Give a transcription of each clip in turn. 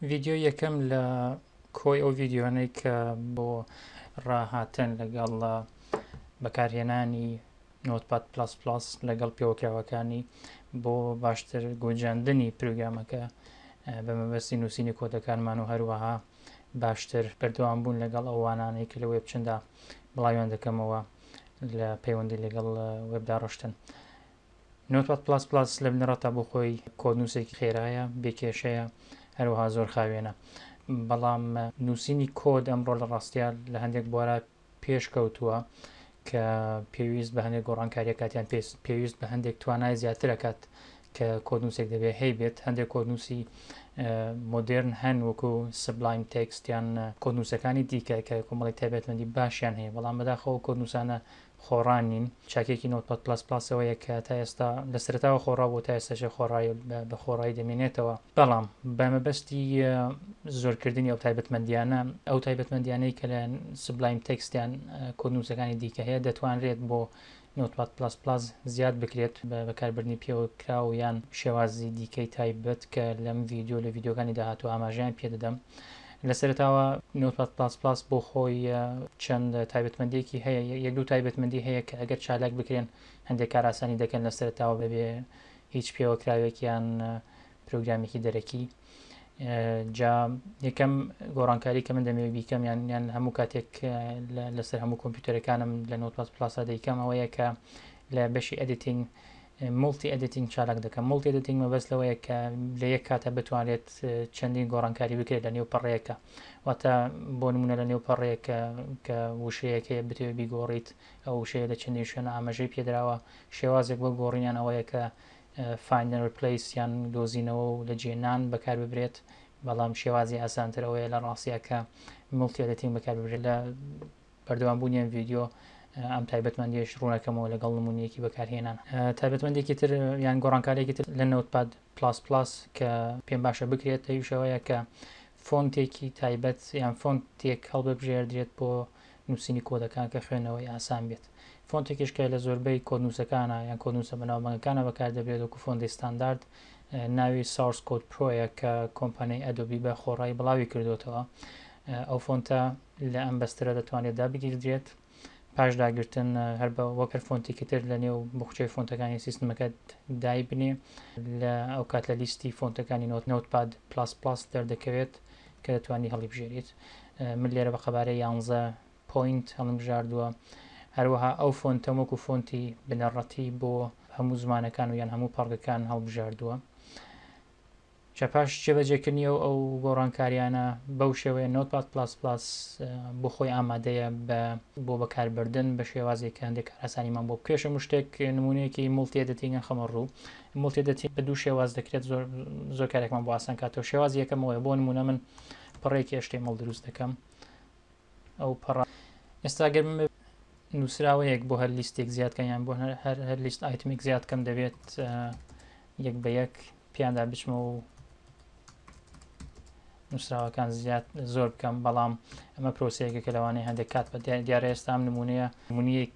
ڤیددیۆ یەکەم لە کۆی ئەو ڤیددیۆانەی کە بۆ ڕاهاتن لەگەڵ بەکارهێنانی نۆتپاد پلاس پلاس لەگەڵ پێوەکراوەکانی بۆ باشتر گۆجاندنی پروگرامەکە بە مەبەستی نووسینی کۆدەکانمان و هەروەها باشتر بەردەوام بوون لەگەڵ ئەوانانەی کە لە وێب چندا بڵاویان دەکەمەوە لە پەیوەندی لەگەڵ وێبدا ڕۆشتن. نۆتپاد پلاس پلاس لە بنەڕەتە بۆ خۆی کۆدنووسێکی خێرایە، بێکێشەیە، هەروەها زۆر خاوێنە، بەڵام نووسینی کۆد ئەمڕۆ لە ڕاستیە لە هەندێک بوارە پێشکەوتووە کە پێویست بە هەندێک گۆڕانکاریە کاتیان پێویست بە هەندێک توانای زیاترەکات کە کۆدنووسێک دەبێت هەی بێت. هەندێک کۆدنووسی مۆدرن هەن وەکو سبلایم تێکستیان کۆدنووسەکانی دیکە کە کۆمەڵی تایبەتمەندی باشیان هەیە، بەڵام بەداخەوە کۆدنووسانە خۆڕانین. چاکێکی نۆتپاد پلاس پلاسەوەیە کە تا ئێستا لە سەرتاوە خۆڕا بۆ تا ئێستاش خۆڕایی بە خۆڕایی دەمێنێتەوە، بەڵام بەمەبەستی زۆرکردنی ئەو تایبەتمەندیانە ئەو تایبەتمەندیانەی کە لە سبلایم تێکستیان کۆدنووسەکانی دیکە هەیە دەتوانرێت بۆ نۆتپاد پلاس پلاس زیاد بکرێت بە بەکاربردنی پێوەکرا و یان شێوازی دیکەی تایبەت کە لەم ڤیددیۆ لە ڤیددیۆکانی داهاتوە ئاماژیان پێدەدەم. لە سەرتاوە نۆتپاد پلاس پلاس بۆ خۆی چەند تایبەتمەندێکی هەیە، یەک دوو تایبەتمەندی هەیە کە ئەگەر چالاک بکرێن هەندێک کاراسانی دەکەن لە سەرتاوە بەبێ هیچ پێوەکراوێکیان پرۆگرامێکی دەرەکی. جا یەکەم گۆڕانکاری کە من دەمەوێت بیکەم یان هەموو کاتێک لەسەر هەموو کۆمپیوتەرەکانم لە نۆتپاد پلاسا دەیکەم ئەوەیە کە لە بەشی ئەدیتینگ مڵتی ئەدیتینگ چالاک دەکەم. مڵتی ئەدیتینگ مەبەست لەوەیە کە لە یەک کاتە بتوانێت چەندین گۆڕانکاری بکرێت لە نێو پەڕەیەکە، واتە بۆ نمونە لە نێو پەڕەیەکە کە وشەیەکەیە بتوێت بیگۆڕیت ئەو وشەیە لە چەندین شوێنە ئاماژەی پێدراوە، شێوازێک بۆ گۆڕینیان ئەوەیە کە فایند ئەند ریپلیس یان دۆزینەوە و لە جێنان بەکار ببرێت، بەڵام شێوازی ئاسانتر ئەوەیە لە ڕاستیە کە مڵتی ئەدیتینگ بەکار ببرێت. لە بەردەوامبوونیان ڤیددیۆ ئەم تایبەتمەندیش ڕوونەکەمەوە لەگەڵ نمونەیەکی بەکارهێنان. تایبەتمەندێکی تر یان گۆڕانکارێکی تر لە نۆتپاد پلاس پلاس کە پێم باشە بکرێت هەیشەوەیە کە فۆنتێکی تایبەت یان فۆنتێک هەڵببژێردرێت بۆ نووسینی کۆدەکان کە خوێنەوەی ئاسان بێت. فۆنتێکیش کە لە زۆربەی کۆدنووسەکانە یان کۆدنووسە بەناوبانگەکانە بەکار دەبێت وەکو فۆنتی ستاندارد، ناوی سۆرس کۆد پرۆیە کە کۆمپانیای ئەدۆبی بە خۆڕایی بڵاوی کردوتەوە. ئەو فۆنتە لە ئەم بەسترە دەتوانێت دابگیردرێت پاش داگرتن هەر بە وەکر فۆنتێکی تر لە نێو بخچەی فۆنتەکانی سیستمەکەت دای بنێ لە ئەو کات لە لیستی فۆنتەکانی نۆتپاد پلاس پلاس دەردەکەوێت کە دەتوانی هەڵی بژێریت. من لێرە بە خەبارەی 11 پوینت هەڵم بژاردووە. هەروەها ئەو فۆنتە وەکو فۆنتی بنەڕەتی بۆ هەموو زمانەکان و یان هەموو پەڕگەکان هەڵبژاردووە. پاش جێبەجێکردنی ئەو گۆڕانکاریانە بەو شێوەیە نۆتپاد پلاس پلاس بۆ خۆی ئامادەیە بۆ بەکاربردن بە شێوازێک کە هەندێک ئاسانیمان بۆ پێشە شتێک نمونەیەکی مڵتی ئەدیتینگ خەمە ڕوو. مڵتی ئەدیتینگ بە دوو شێواز دەکرێت، زۆر کارێکمان بۆ ئاسان کاتەوە. شێواز یەکەمەوەی بۆ نمونە من پەڕێکی HTML دروست دەکەم، ئەو پەڕ ئێستا گەر نووسراوەیەک بۆ هەر لیستێک زیادکەم یان بۆ هەر لیست ئایتمێک زیادکەم دەبێت یەک بە یەک پیاندا بچمە و نووسراوەکان زۆر بکەم، بەڵام ئەمە پرۆسەیەکە کە لەوانەیە هەندێک کات بە دیارە ئێستا ئەم نمونەیەک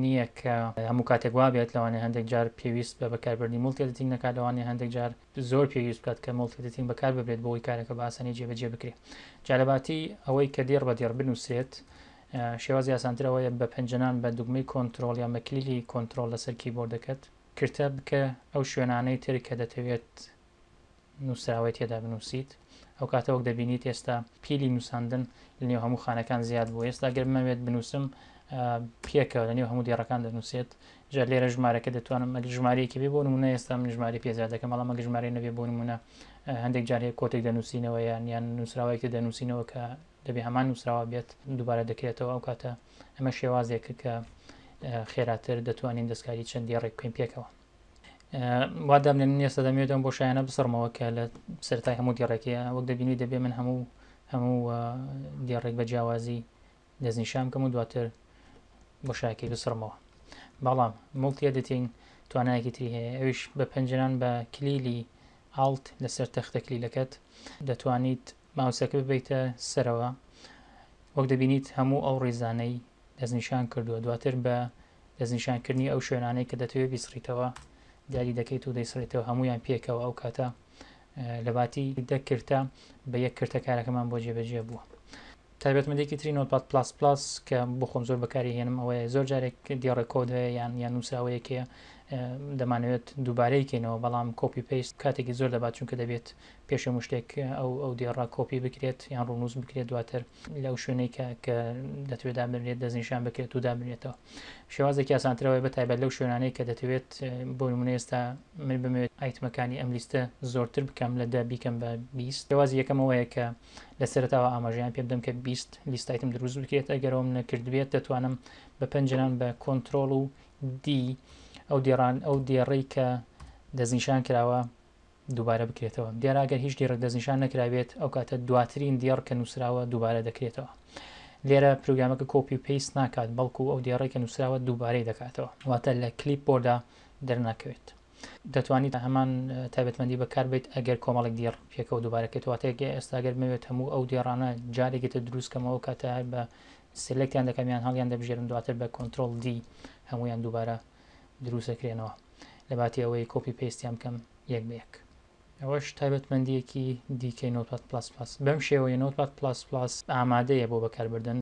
نییە کە هەموو کاتێک وا بێت، لەوانەیە هەندێک جار پێویست بە بەکاربردنی مڵتی ئەدیتینگ نەکات، لەوانەیە هەندێک جار زۆر پێویست بکات کە مڵتی ئەدیتینگ بەکار ببرێت بۆی کارەکە بە ئاسانی جێبەجێ بکرێت. جالباتی ئەوەی کە دێڕ بە دێڕ بنووسێت شێوازی ئاسانترەوەیە بە پەنجەنان بە دوگمەی کۆنتترۆل یان بە کلیلی کۆنتترۆل لەسەر کیبۆردەکەت کردە بکە ئەو شوێنانەی تر کە دەتەوێت نووسراوی تێدا بنووسیت. ئەو کاتەوەک دەبینیت ئێستا پیلی نووساندن لە نێو هەموو خانەکان زیاد بوو. ئێستا گەرمەوێت بنووسم پێکە لە نێو هەموو دیێڕەکان دەنووسێت. جا لێرە ژمارەکە دەتوانم ئەگەر ژمارەیەکی بێ بۆ نمونە ئێستا من ژمارە پێزیاد دەکەم، بەڵام ئەگەر ژمارە نەبێ بۆ نمونە هەندێک جارێک کۆتێک دەنووسینەوە یان نووسراوەیەکی دەنووسینەوە کە دەبێ هەمان نووسراوە بێت دووبارە دەکرێتەوە. ئەو کاتە ئەمە شێوازێکە کە خێراتر دەتوانین دەستکاری چەند دیێڕێک بکەین پێکەوە. وادام لێن ئێستا دەمێتەوە بۆ شایانە بسڕمەوە کە لە سەرەتای هەموو دیێڕێکیە وەک دەبینی دەبێ من هەموو دیێڕێک بە جیاوازی دەستنیشان بکەم و دواتر بۆ شایەکەی بسڕمەوە. بەڵام مڵتی ئەدیتینگ توانایەکی تری هەیە، ئەویش بە پەنجەران بە کلیلی ئالت لەسەر تەختە کلیلەکەت دەتوانیت ماوسەکە ببیتە سەرەوە، وەک دەبینیت هەموو ئەو ڕێزانەی دەستنیشان کردووە. دواتر بە دەستنیشانکردنی ئەو شوێنانەی کە دەتوێت بیسڕیتەوە دیاری دەکەیت و دەیسڕێتەوە هەمویان پێکەوە. ئەو کاتە لەباتی دەکردە بە یەک کردە کارەکەمان بۆ جێبەجێ بووە. تایبەتمەندێکی تری نۆتپاد پلاس پلاس کە بۆ خۆم زۆر بەکاری هێنم ئەوەیە زۆر جارێک دیڕێکۆد هەیە یان نووسراوەیەکەیە دەمانەوێت دووبارەی کەینەوە بەڵام کۆپی پێیست کاتێکی زۆر دەبات چونکە دەبێت پێشە شتێک ئەو دیێڕا کۆپی بکرێت یان ڕوونووس بکرێت دواتر لەو شوێنەی کە دەتوێت دابنرێت دەستنیشان بکرێت و دابنێتەوە. شێوازێکی ئاسانترەوەی بە تایبەت لەو شوێنانەی کە دەتەوێت بۆ نمونە ئێستا من بمەوێت ئایتمەکانی ئەم لیستە زۆرتر بکەم لە 10 بیکەم بە 20. شێوازی یەکەمەوەیە کە لە سەرەتاوە ئاماژەیان پێ بدەم کە 20 لیست ئایتم دروست بکرێت. ئەگەرەوەم نەکردبێت دەتوانم بە پەنجەران بە کۆنتڕۆڵ و دی ئەو دیێڕەی کە دەستنیشان کراوە دووبارە بکرێتەوە. دیارە ئەگەر هیچ دیێڕێک دەستنیشان نەکراوێت ئەو کاتە دواترین دیێڕ کە نووسراوە دووبارە دەکرێتەوە. لێرە پروگرامەکە کۆپی و پێیست ناکات بەڵکو ئەو دیێڕێک کە نووسراوە دووبارەی دەکاتەوە واتە لە کلیپ بۆردا دەرناکەوێت. دەتوانیت هەمان تایبەتمەندی بەکاربێت ئەگەر کۆمەڵێک دیێڕ پێکەوە دووبارەکەواتەیەگە ئێستاگەر بمەوێت هەموو ئەو دیێڕانە جارێکێتە دروستکەمەوە کاتە بە سلکتیان دەکەمیان هەڵیان دەبژێرن دواتر بە کۆنتڕۆڵ دی هەمویان دووبارە دروستەکرێنەوە لەباتی ئەوەی کۆپی پێیستیان بکەم یەک بە یەک. ئەوەش تایبەتمەندیەکی دیکەی نۆتپاد پلاس پلاس. بەم شێوەیە نۆتپاد پلاس پلاس ئامادەیە بۆ بەکاربردن